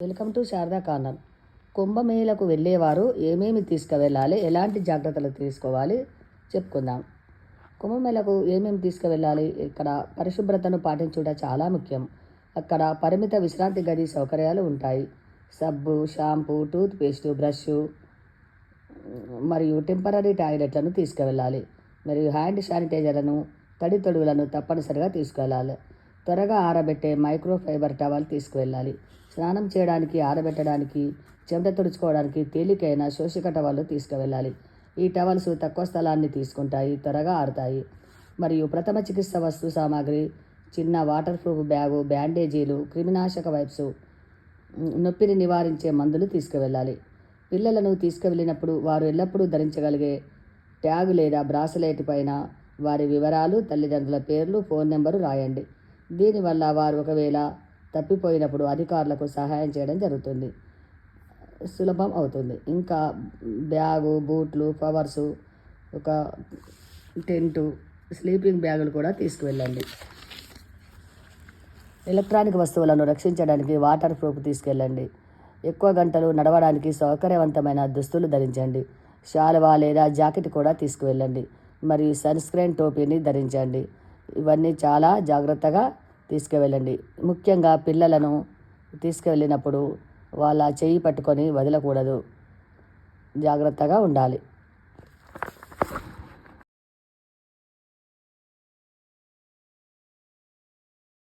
Welcome to Sharada corner. కుంభమేళకు వెళ్ళేవారు ఏమేమి తీసుకువెళ్ళాలి, ఎలాంటి జాగ్రత్తలు తీసుకోవాలి చెప్పుకుందాం. కుంభమేళకు ఏమేమి తీసుకువెళ్ళాలి, ఇక్కడ పరిశుభ్రతను పాటించుట చాలా ముఖ్యం. అక్కడ పరిమిత విశ్రాంతి గది సౌకర్యాలు ఉంటాయి. సబ్బు, షాంపూ, టూత్ పేస్టు, బ్రష్ మరియు టెంపరీ టాయిలెట్లను తీసుకువెళ్ళాలి. మరియు హ్యాండ్ శానిటైజర్లను, తడి తొడుగులను తప్పనిసరిగా తీసుకువెళ్ళాలి. త్వరగా ఆరబెట్టే మైక్రోఫైబర్ టవల్ తీసుకువెళ్ళాలి. స్నానం చేయడానికి, ఆరబెట్టడానికి, చెమట తుడుచుకోవడానికి తేలికైన శోషక టవల్లు తీసుకువెళ్ళాలి. ఈ టవల్స్ తక్కువ స్థలాన్ని తీసుకుంటాయి, త్వరగా ఆరుతాయి. మరియు ప్రథమ చికిత్స వస్తు సామాగ్రి, చిన్న వాటర్ ప్రూఫ్ బ్యాగు, బ్యాండేజీలు, క్రిమినాశక వైప్స్, నొప్పిని నివారించే మందులు తీసుకువెళ్ళాలి. పిల్లలను తీసుకువెళ్ళినప్పుడు వారు ఎల్లప్పుడూ ధరించగలిగే ట్యాగ్ లేదా బ్రాస్లెట్ పైన వారి వివరాలు, తల్లిదండ్రుల పేర్లు, ఫోన్ నెంబరు రాయండి. దీనివల్ల వారు ఒకవేళ తప్పిపోయినప్పుడు అధికారులకు సహాయం చేయడం జరుగుతుంది, సులభం అవుతుంది. ఇంకా బ్యాగు, బూట్లు, పవర్సు, ఒక టెంటు, స్లీపింగ్ బ్యాగులు కూడా తీసుకువెళ్ళండి. ఎలక్ట్రానిక్ వస్తువులను రక్షించడానికి వాటర్ ప్రూఫ్ తీసుకెళ్ళండి. ఎక్కువ గంటలు నడవడానికి సౌకర్యవంతమైన దుస్తులు ధరించండి. శాలువా లేదా జాకెట్ కూడా తీసుకువెళ్ళండి. మరియు సన్ స్క్రీన్ టోపీని ధరించండి. ఇవన్నీ చాలా జాగ్రత్తగా తీసుకువెళ్ళండి. ముఖ్యంగా పిల్లలను తీసుకువెళ్ళినప్పుడు వాళ్ళ చెయ్యి పట్టుకొని వదలకూడదు, జాగ్రత్తగా ఉండాలి.